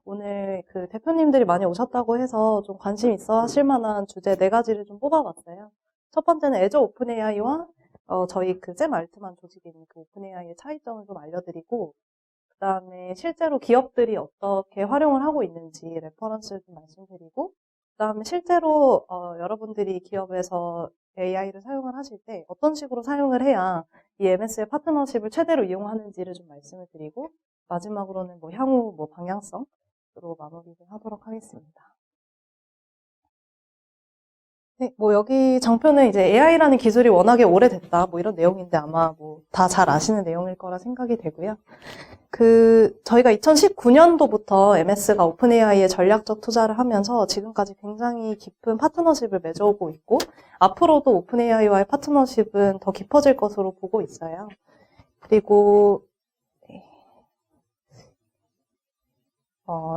오늘 그 대표님들이 많이 오셨다고 해서 좀 관심 있어 하실 만한 주제 4가지를 좀 뽑아봤어요. 첫 번째는 애저 오픈 AI와 저희 그 샘 알트만 조직에 있는 그 오픈 AI의 차이점을 좀 알려드리고, 그 다음에 실제로 기업들이 어떻게 활용을 하고 있는지 레퍼런스를 좀 말씀드리고, 그 다음에 실제로 여러분들이 기업에서 AI를 사용을 하실 때 어떤 식으로 사용을 해야 이 MS의 파트너십을 최대로 이용하는지를 좀 말씀을 드리고, 마지막으로는 뭐 향후 뭐 방향성으로 마무리를 하도록 하겠습니다. 네, 뭐 여기 장표는 이제 AI라는 기술이 워낙에 오래됐다 뭐 이런 내용인데 아마 뭐 다 잘 아시는 내용일 거라 생각이 되고요. 저희가 2019년도부터 MS가 오픈 AI에 전략적 투자를 하면서 지금까지 굉장히 깊은 파트너십을 맺어오고 있고, 앞으로도 오픈 AI와의 파트너십은 더 깊어질 것으로 보고 있어요. 그리고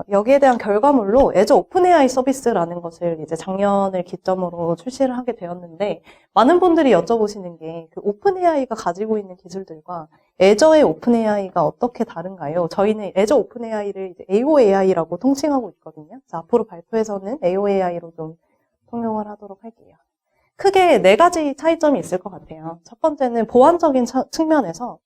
여기에 대한 결과물로 애저 오픈 AI 서비스라는 것을 이제 작년을 기점으로 출시를 하게 되었는데, 많은 분들이 여쭤보시는 게 그 오픈 AI가 가지고 있는 기술들과 애저의 오픈 AI가 어떻게 다른가요? 저희는 애저 오픈 AI를 이제 AOAI라고 통칭하고 있거든요. 그래서 앞으로 발표에서는 AOAI로 좀 통용을 하도록 할게요. 크게 4가지 차이점이 있을 것 같아요. 첫 번째는 보안적인 측면에서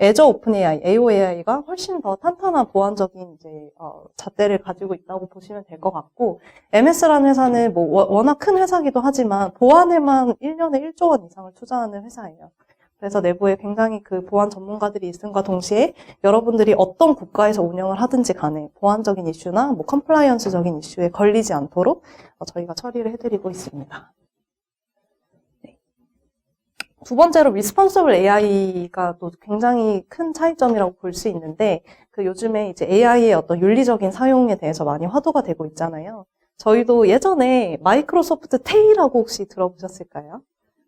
애저 오픈 AI, AOAI가 훨씬 더 탄탄한 보안적인 이제 잣대를 가지고 있다고 보시면 될 것 같고, MS라는 회사는 뭐 워낙 큰 회사기도 하지만 보안에만 1년에 1조 원 이상을 투자하는 회사예요. 그래서 내부에 굉장히 그 보안 전문가들이 있음과 동시에 여러분들이 어떤 국가에서 운영을 하든지 간에 보안적인 이슈나 뭐 컴플라이언스적인 이슈에 걸리지 않도록 저희가 처리를 해드리고 있습니다. 두 번째로 리스폰서블 AI가 또 굉장히 큰 차이점이라고 볼 수 있는데, 그 요즘에 이제 AI의 어떤 윤리적인 사용에 대해서 많이 화두가 되고 있잖아요. 저희도 예전에 마이크로소프트 테이라고 혹시 들어보셨을까요?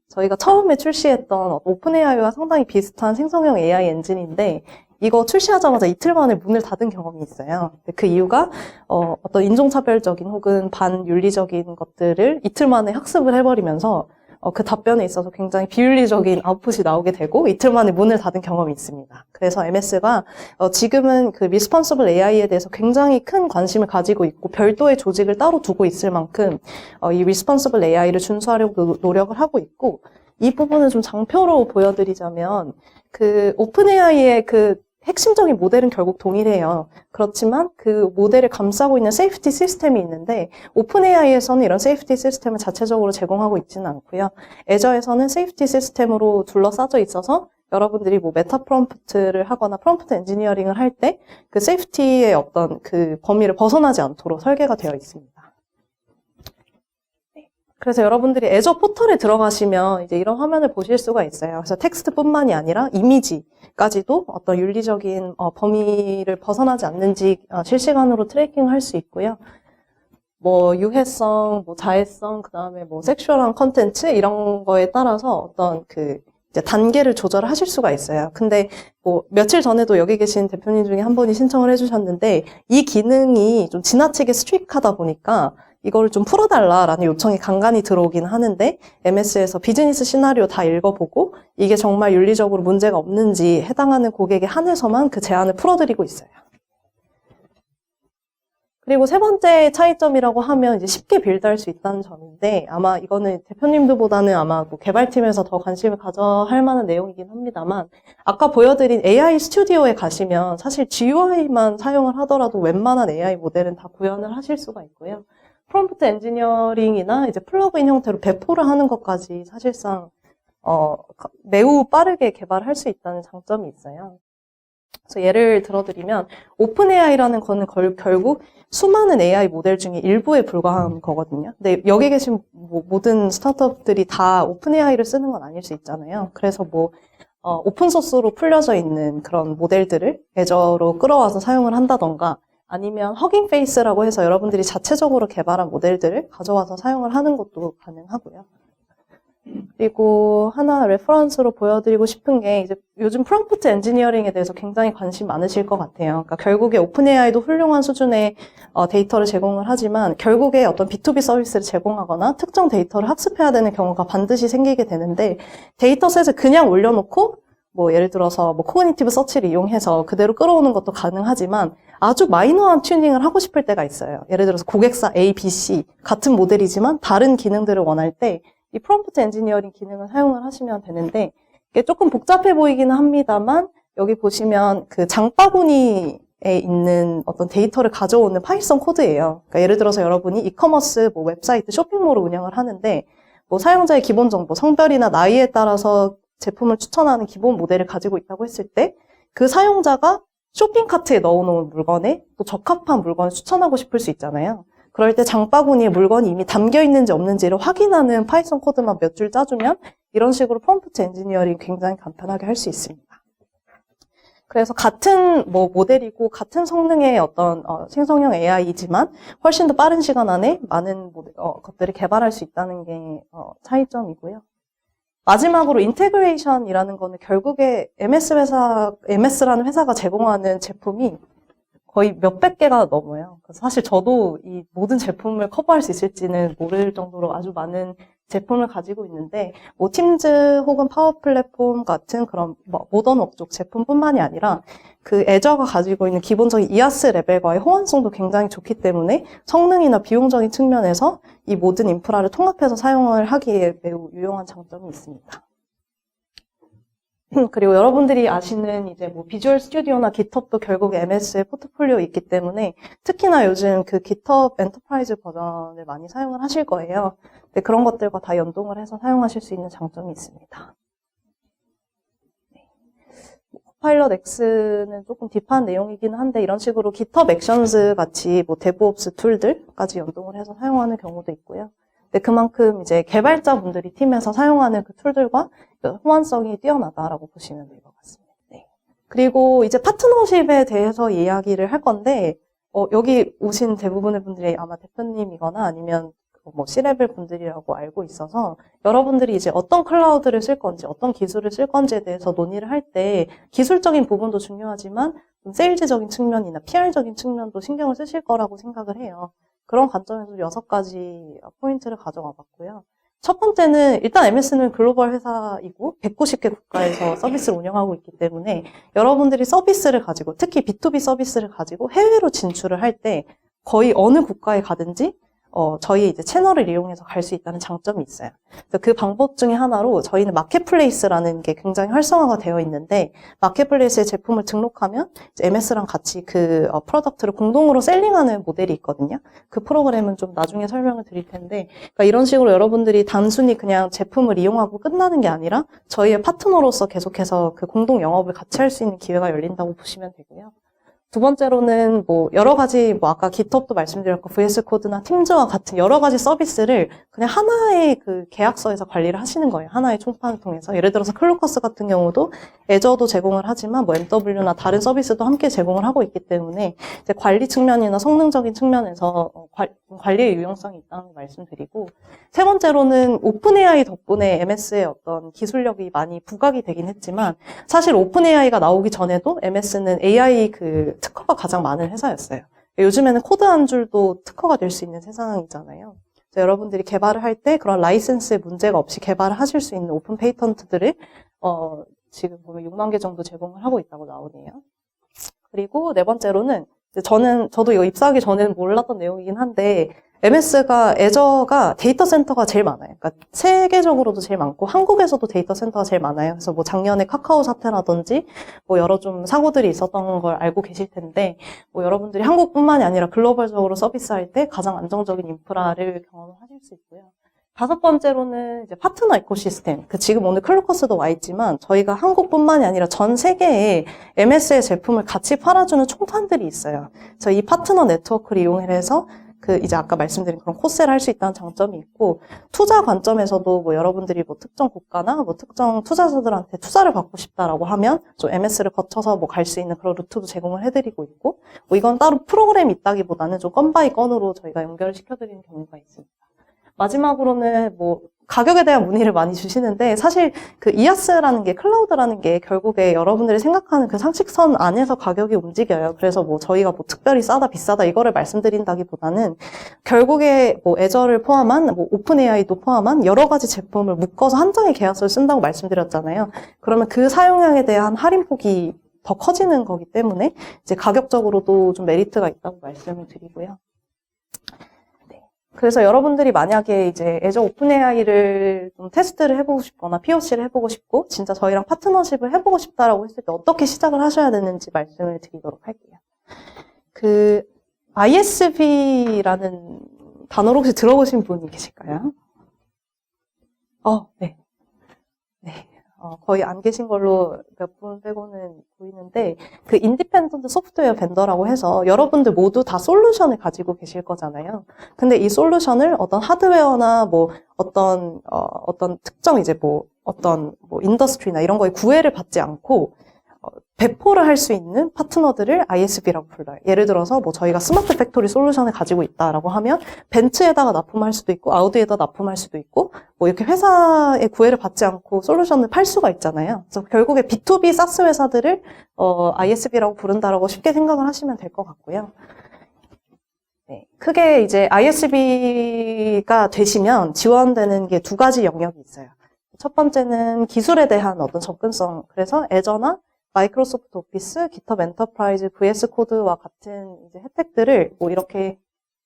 저희가 처음에 출시했던 오픈 AI와 상당히 비슷한 생성형 AI 엔진인데, 이거 출시하자마자 이틀 만에 문을 닫은 경험이 있어요. 그 이유가 어떤 인종차별적인 혹은 반윤리적인 것들을 이틀 만에 학습을 해버리면서 그 답변에 있어서 굉장히 비윤리적인 아웃풋이 나오게 되고 이틀 만에 문을 닫은 경험이 있습니다. 그래서 MS가 지금은 그 리스폰서블 AI에 대해서 굉장히 큰 관심을 가지고 있고 별도의 조직을 따로 두고 있을 만큼 이 리스폰서블 AI를 준수하려고 노력을 하고 있고, 이 부분을 좀 장표로 보여드리자면 그 오픈 AI의 그 핵심적인 모델은 결국 동일해요. 그렇지만 그 모델을 감싸고 있는 세이프티 시스템이 있는데, 오픈 AI에서는 이런 세이프티 시스템을 자체적으로 제공하고 있지는 않고요. 애저에서는 세이프티 시스템으로 둘러싸져 있어서 여러분들이 뭐 메타 프롬프트를 하거나 프롬프트 엔지니어링을 할 때 그 세이프티의 어떤 그 범위를 벗어나지 않도록 설계가 되어 있습니다. 그래서 여러분들이 애저 포털에 들어가시면 이제 이런 화면을 보실 수가 있어요. 그래서 텍스트뿐만이 아니라 이미지까지도 어떤 윤리적인 범위를 벗어나지 않는지 실시간으로 트래킹할 수 있고요. 뭐 유해성, 뭐 자해성, 그다음에 뭐 섹슈얼한 컨텐츠 이런 거에 따라서 어떤 그 이제 단계를 조절을 하실 수가 있어요. 근데 뭐 며칠 전에도 여기 계신 대표님 중에 한 분이 신청을 해주셨는데, 이 기능이 좀 지나치게 스트릭하다 보니까 이거를 좀 풀어달라라는 요청이 간간히 들어오긴 하는데, MS에서 비즈니스 시나리오 다 읽어보고 이게 정말 윤리적으로 문제가 없는지 해당하는 고객에 한해서만 그 제안을 풀어드리고 있어요. 그리고 세 번째 차이점이라고 하면 이제 쉽게 빌드할 수 있다는 점인데, 아마 이거는 대표님들보다는 아마 뭐 개발팀에서 더 관심을 가져 할 만한 내용이긴 합니다만, 아까 보여드린 AI 스튜디오에 가시면 사실 GUI만 사용을 하더라도 웬만한 AI 모델은 다 구현을 하실 수가 있고요. 프롬프트 엔지니어링이나 이제 플러그인 형태로 배포를 하는 것까지 사실상 매우 빠르게 개발할 수 있다는 장점이 있어요. 그래서 예를 들어드리면 오픈 AI라는 거는 결국 수많은 AI 모델 중에 일부에 불과한 거거든요. 근데 여기 계신 모든 스타트업들이 다 오픈 AI를 쓰는 건 아닐 수 있잖아요. 그래서 뭐 오픈 소스로 풀려져 있는 그런 모델들을 애저로 끌어와서 사용을 한다던가, 아니면 허깅 페이스라고 해서 여러분들이 자체적으로 개발한 모델들을 가져와서 사용을 하는 것도 가능하고요. 그리고 하나 레퍼런스로 보여드리고 싶은 게, 이제 요즘 프롬프트 엔지니어링에 대해서 굉장히 관심 많으실 것 같아요. 그러니까 결국에 오픈 AI도 훌륭한 수준의 데이터를 제공을 하지만 결국에 어떤 B2B 서비스를 제공하거나 특정 데이터를 학습해야 되는 경우가 반드시 생기게 되는데, 데이터셋을 그냥 올려놓고 뭐 예를 들어서 뭐 코그니티브 서치를 이용해서 그대로 끌어오는 것도 가능하지만 아주 마이너한 튜닝을 하고 싶을 때가 있어요. 예를 들어서 고객사 A, B, C 같은 모델이지만 다른 기능들을 원할 때 이 프롬프트 엔지니어링 기능을 사용을 하시면 되는데 이게 조금 복잡해 보이기는 합니다만 여기 보시면 그 장바구니에 있는 어떤 데이터를 가져오는 파이썬 코드예요. 그러니까 예를 들어서 여러분이 이커머스 뭐 웹사이트 쇼핑몰을 운영을 하는데 뭐 사용자의 기본 정보, 성별이나 나이에 따라서 제품을 추천하는 기본 모델을 가지고 있다고 했을 때 그 사용자가 쇼핑카트에 넣어놓은 물건에 또 적합한 물건을 추천하고 싶을 수 있잖아요. 그럴 때 장바구니에 물건이 이미 담겨 있는지 없는지를 확인하는 파이썬 코드만 몇 줄 짜주면 이런 식으로 프롬프트 엔지니어링 굉장히 간편하게 할 수 있습니다. 그래서 같은 뭐 모델이고 같은 성능의 어떤 생성형 AI이지만 훨씬 더 빠른 시간 안에 많은 것들을 개발할 수 있다는 게 차이점이고요. 마지막으로 인테그레이션이라는 거는 결국에 MS라는 회사가 제공하는 제품이 거의 몇백 개가 넘어요. 그래서 사실 저도 이 모든 제품을 커버할 수 있을지는 모를 정도로 아주 많은 제품을 가지고 있는데, 뭐 팀즈 혹은 파워 플랫폼 같은 그런 모던 웍 제품뿐만이 아니라 그 애저가 가지고 있는 기본적인 이아스 레벨과의 호환성도 굉장히 좋기 때문에 성능이나 비용적인 측면에서 이 모든 인프라를 통합해서 사용을 하기에 매우 유용한 장점이 있습니다. 그리고 여러분들이 아시는 이제 뭐 비주얼 스튜디오나 깃헙도 결국 MS의 포트폴리오에 있기 때문에 특히나 요즘 그 깃헙 엔터프라이즈 버전을 많이 사용을 하실 거예요. 근데 그런 것들과 다 연동을 해서 사용하실 수 있는 장점이 있습니다. 코파일럿 X는 조금 딥한 내용이기는 한데 이런 식으로 깃헙 액션즈 같이 뭐 데브옵스 툴들까지 연동을 해서 사용하는 경우도 있고요. 근데 그만큼 이제 개발자분들이 팀에서 사용하는 그 툴들과 호환성이 뛰어나다라고 보시면 될 것 같습니다. 네. 그리고 이제 파트너십에 대해서 이야기를 할 건데, 여기 오신 대부분의 분들이 아마 대표님이거나 아니면 뭐 C레벨 분들이라고 알고 있어서 여러분들이 이제 어떤 클라우드를 쓸 건지 어떤 기술을 쓸 건지에 대해서 논의를 할 때 기술적인 부분도 중요하지만 좀 세일즈적인 측면이나 PR적인 측면도 신경을 쓰실 거라고 생각을 해요. 그런 관점에서 6가지 포인트를 가져와 봤고요. 첫 번째는 일단 MS는 글로벌 회사이고 190개 국가에서 서비스를 운영하고 있기 때문에 여러분들이 서비스를 가지고 특히 B2B 서비스를 가지고 해외로 진출을 할 때 거의 어느 국가에 가든지 저희 이제 채널을 이용해서 갈 수 있다는 장점이 있어요. 그래서 그 방법 중에 하나로 저희는 마켓플레이스라는 게 굉장히 활성화가 되어 있는데 마켓플레이스에 제품을 등록하면 MS랑 같이 그 프로덕트를 공동으로 셀링하는 모델이 있거든요. 그 프로그램은 좀 나중에 설명을 드릴 텐데 그러니까 이런 식으로 여러분들이 단순히 그냥 제품을 이용하고 끝나는 게 아니라 저희의 파트너로서 계속해서 그 공동 영업을 같이 할 수 있는 기회가 열린다고 보시면 되고요. 두 번째로는 뭐 여러 가지 뭐 아까 깃헙도 말씀드렸고 VS 코드나 팀즈와 같은 여러 가지 서비스를 그냥 하나의 그 계약서에서 관리를 하시는 거예요. 하나의 총판을 통해서. 예를 들어서 클로커스 같은 경우도 애저도 제공을 하지만 뭐 MW나 다른 서비스도 함께 제공을 하고 있기 때문에 이제 관리 측면이나 성능적인 측면에서 관리의 유용성이 있다는 말씀드리고 세 번째로는 오픈 AI 덕분에 MS의 어떤 기술력이 많이 부각이 되긴 했지만 사실 오픈 AI가 나오기 전에도 MS는 AI 그 특허가 가장 많은 회사였어요. 요즘에는 코드 한 줄도 특허가 될 수 있는 세상이잖아요. 여러분들이 개발을 할 때 그런 라이센스에 문제가 없이 개발을 하실 수 있는 오픈 페이턴트들을 지금 보면 6만 개 정도 제공을 하고 있다고 나오네요. 그리고 네 번째로는 저도 이거 입사하기 전에는 몰랐던 내용이긴 한데 MS가 애저가 데이터 센터가 제일 많아요. 그러니까 세계적으로도 제일 많고 한국에서도 데이터 센터가 제일 많아요. 그래서 뭐 작년에 카카오 사태라든지 뭐 여러 좀 사고들이 있었던 걸 알고 계실 텐데 뭐 여러분들이 한국뿐만이 아니라 글로벌적으로 서비스할 때 가장 안정적인 인프라를 경험하실 수 있고요. 다섯 번째로는 이제 파트너 이코시스템. 지금 오늘 클로커스도 와 있지만 저희가 한국뿐만이 아니라 전 세계에 MS의 제품을 같이 팔아주는 총판들이 있어요. 그래서 이 파트너 네트워크를 이용해서 이제 아까 말씀드린 그런 코세를 할 수 있다는 장점이 있고, 투자 관점에서도 뭐 여러분들이 뭐 특정 국가나 뭐 특정 투자자들한테 투자를 받고 싶다라고 하면 좀 MS를 거쳐서 뭐 갈 수 있는 그런 루트도 제공을 해드리고 있고, 뭐 이건 따로 프로그램이 있다기보다는 좀 건 바이 건으로 저희가 연결을 시켜드리는 경우가 있습니다. 마지막으로는 뭐 가격에 대한 문의를 많이 주시는데 사실 그 이아스라는 게 클라우드라는 게 결국에 여러분들이 생각하는 그 상식선 안에서 가격이 움직여요. 그래서 뭐 저희가 뭐 특별히 싸다 비싸다 이거를 말씀드린다기보다는 결국에 뭐 애저를 포함한 뭐 오픈 AI도 포함한 여러 가지 제품을 묶어서 한 장의 계약서를 쓴다고 말씀드렸잖아요. 그러면 그 사용량에 대한 할인폭이 더 커지는 거기 때문에 이제 가격적으로도 좀 메리트가 있다고 말씀을 드리고요. 그래서 여러분들이 만약에 이제 애저 오픈 AI를 좀 테스트를 해보고 싶거나 POC를 해보고 싶고 진짜 저희랑 파트너십을 해보고 싶다라고 했을 때 어떻게 시작을 하셔야 되는지 말씀을 드리도록 할게요. 그 ISV라는 단어를 혹시 들어보신 분이 계실까요? 네. 네. 거의 안 계신 걸로 몇 분 빼고는 보이는데, 그 인디펜던트 소프트웨어 벤더라고 해서 여러분들 모두 다 솔루션을 가지고 계실 거잖아요. 근데 이 솔루션을 어떤 하드웨어나 뭐 어떤 특정 이제 어떤 인더스트리나 이런 거에 구애를 받지 않고 배포를 할 수 있는 파트너들을 ISV라고 불러요. 예를 들어서 뭐 저희가 스마트 팩토리 솔루션을 가지고 있다라고 하면 벤츠에다가 납품할 수도 있고 아우디에다 납품할 수도 있고 뭐 이렇게 회사의 구애를 받지 않고 솔루션을 팔 수가 있잖아요. 그래서 결국에 B2B 사스 회사들을 ISV라고 부른다라고 쉽게 생각을 하시면 될 것 같고요. 네, 크게 이제 ISV가 되시면 지원되는 게 두 가지 영역이 있어요. 첫 번째는 기술에 대한 어떤 접근성. 그래서 애저나 마이크로소프트 오피스, 깃허브 엔터프라이즈, VS 코드와 같은 이제 혜택들을 뭐 이렇게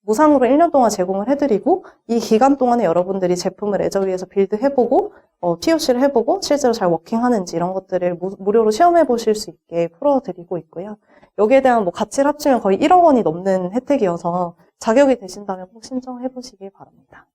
무상으로 1년 동안 제공을 해드리고 이 기간 동안에 여러분들이 제품을 애저 위에서 빌드해보고 POC를 해보고 실제로 잘 워킹하는지 이런 것들을 무료로 시험해 보실 수 있게 풀어드리고 있고요. 여기에 대한 뭐 가치를 합치면 거의 1억 원이 넘는 혜택이어서 자격이 되신다면 꼭 신청해 보시길 바랍니다.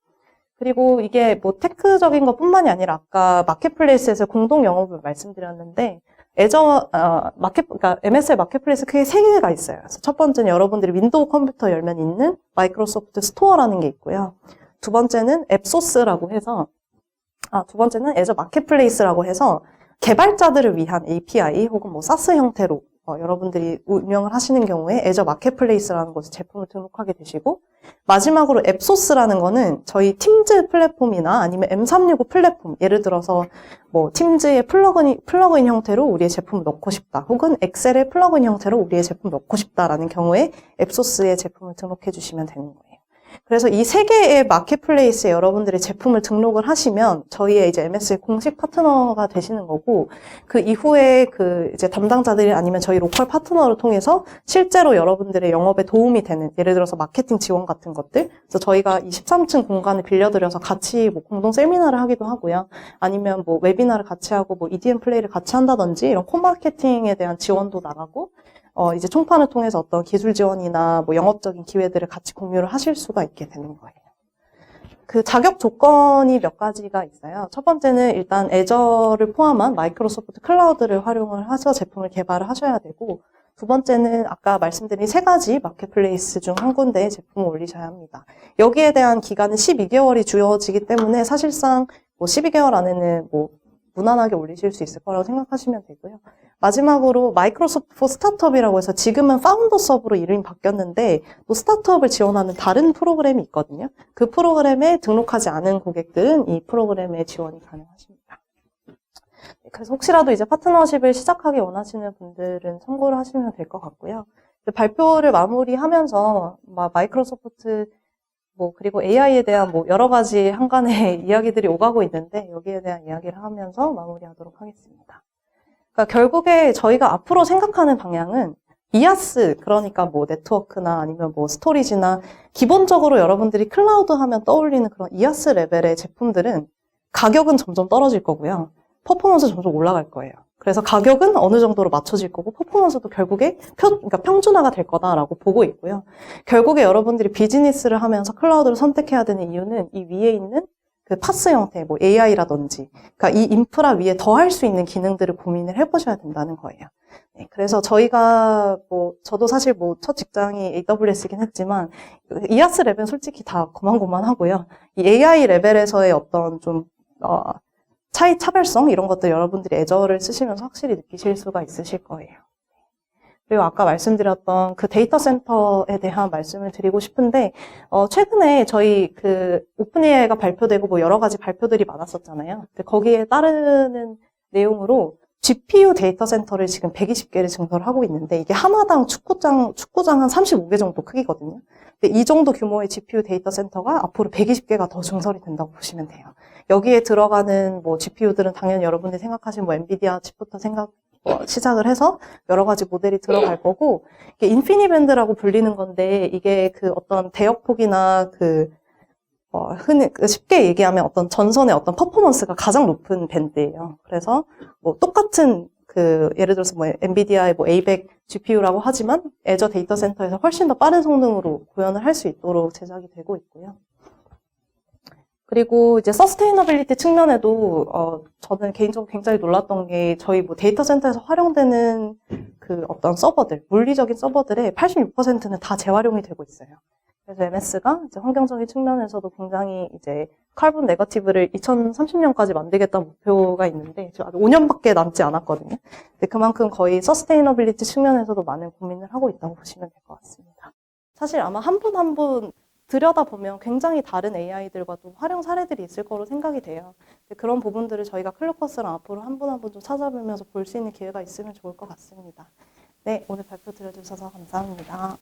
그리고 이게 뭐 테크적인 것뿐만이 아니라 아까 마켓플레이스에서 공동 영업을 말씀드렸는데 애저 그러니까 MSI 마켓플레이스 크게 3개가 있어요. 그래서 첫 번째는 여러분들이 윈도우 컴퓨터 열면 있는 마이크로소프트 스토어라는 게 있고요. 두 번째는 앱소스라고 해서 두 번째는 애저 마켓플레이스라고 해서 개발자들을 위한 API 혹은 뭐 사스 형태로 여러분들이 운영을 하시는 경우에 애저 마켓플레이스라는 곳에 제품을 등록하게 되시고 마지막으로 앱소스라는 거는 저희 팀즈 플랫폼이나 아니면 M365 플랫폼 예를 들어서 뭐 팀즈의 플러그인 형태로 우리의 제품을 넣고 싶다 혹은 엑셀의 플러그인 형태로 우리의 제품을 넣고 싶다라는 경우에 앱소스의 제품을 등록해 주시면 되는 거예요. 그래서 이 3개의 마켓플레이스에 여러분들이 제품을 등록을 하시면 저희의 이제 MS의 공식 파트너가 되시는 거고 그 이후에 그 이제 담당자들이 아니면 저희 로컬 파트너를 통해서 실제로 여러분들의 영업에 도움이 되는 예를 들어서 마케팅 지원 같은 것들 그래서 저희가 23층 공간을 빌려드려서 같이 뭐 공동 세미나를 하기도 하고요. 아니면 뭐 웨비나를 같이 하고 뭐 EDM 플레이를 같이 한다든지 이런 코마케팅에 대한 지원도 나가고 이제 총판을 통해서 어떤 기술 지원이나 뭐 영업적인 기회들을 같이 공유를 하실 수가 있게 되는 거예요. 그 자격 조건이 몇 가지가 있어요. 첫 번째는 일단 애저를 포함한 마이크로소프트 클라우드를 활용을 해서 제품을 개발을 하셔야 되고 두 번째는 아까 말씀드린 3가지 마켓플레이스 중 한 군데에 제품을 올리셔야 합니다. 여기에 대한 기간은 12개월이 주어지기 때문에 사실상 뭐 12개월 안에는 뭐 무난하게 올리실 수 있을 거라고 생각하시면 되고요. 마지막으로 마이크로소프트 포 스타트업이라고 해서 지금은 파운더 서브로 이름이 바뀌었는데 또 스타트업을 지원하는 다른 프로그램이 있거든요. 그 프로그램에 등록하지 않은 고객들은 이 프로그램에 지원이 가능하십니다. 그래서 혹시라도 이제 파트너십을 시작하기 원하시는 분들은 참고를 하시면 될 것 같고요. 발표를 마무리하면서 마이크로소프트 그리고 AI에 대한 여러 가지 한간의 이야기들이 오가고 있는데 여기에 대한 이야기를 하면서 마무리하도록 하겠습니다. 그러니까 결국에 저희가 앞으로 생각하는 방향은 이아스, 그러니까 네트워크나 아니면 스토리지나 기본적으로 여러분들이 클라우드 하면 떠올리는 그런 이아스 레벨의 제품들은 가격은 점점 떨어질 거고요. 퍼포먼스 점점 올라갈 거예요. 그래서 가격은 어느 정도로 맞춰질 거고 퍼포먼스도 결국에 그러니까 평준화가 될 거다라고 보고 있고요. 결국에 여러분들이 비즈니스를 하면서 클라우드를 선택해야 되는 이유는 이 위에 있는 그 파스 형태, AI라든지, 그러니까 이 인프라 위에 더 할 수 있는 기능들을 고민을 해보셔야 된다는 거예요. 네, 그래서 저희가 저도 사실 첫 직장이 AWS이긴 했지만 이아스 레벨은 솔직히 다 고만고만하고요. 이 AI 레벨에서의 어떤 좀 차별성 이런 것들 여러분들이 애저를 쓰시면서 확실히 느끼실 수가 있으실 거예요. 그리고 아까 말씀드렸던 그 데이터 센터에 대한 말씀을 드리고 싶은데, 최근에 저희 그 오픈AI가 발표되고 뭐 여러 가지 발표들이 많았었잖아요. 근데 거기에 따르는 내용으로 GPU 데이터 센터를 지금 120개를 증설을 하고 있는데, 이게 하나당 축구장 한 35개 정도 크기거든요. 근데 이 정도 규모의 GPU 데이터 센터가 앞으로 120개가 더 증설이 된다고 보시면 돼요. 여기에 들어가는 뭐 GPU들은 당연히 여러분들이 생각하신 뭐 엔비디아 칩부터 시작을 해서 여러 가지 모델이 들어갈 거고, 이게 인피니밴드라고 불리는 건데, 이게 그 어떤 대역폭이나 흔히 쉽게 얘기하면 어떤 전선의 어떤 퍼포먼스가 가장 높은 밴드예요. 그래서 뭐 똑같은 예를 들어서 뭐 엔비디아의 뭐 A100 GPU라고 하지만 애저 데이터 센터에서 훨씬 더 빠른 성능으로 구현을 할 수 있도록 제작이 되고 있고요. 그리고 이제 서스테이너빌리티 측면에도 저는 개인적으로 굉장히 놀랐던 게 저희 뭐 데이터 센터에서 활용되는 그 어떤 서버들, 물리적인 서버들의 86%는 다 재활용이 되고 있어요. 그래서 MS가 이제 환경적인 측면에서도 굉장히 이제 카본 네거티브를 2030년까지 만들겠다는 목표가 있는데 지금 아직 5년밖에 남지 않았거든요. 근데 그만큼 거의 서스테이너빌리티 측면에서도 많은 고민을 하고 있다고 보시면 될 것 같습니다. 사실 아마 한 분 한 분 들여다보면 굉장히 다른 AI들과도 활용 사례들이 있을 거로 생각이 돼요. 그런 부분들을 저희가 클로커스랑 앞으로 한 분 한 분 좀 찾아보면서 볼 수 있는 기회가 있으면 좋을 것 같습니다. 네, 오늘 발표 들어주셔서 감사합니다.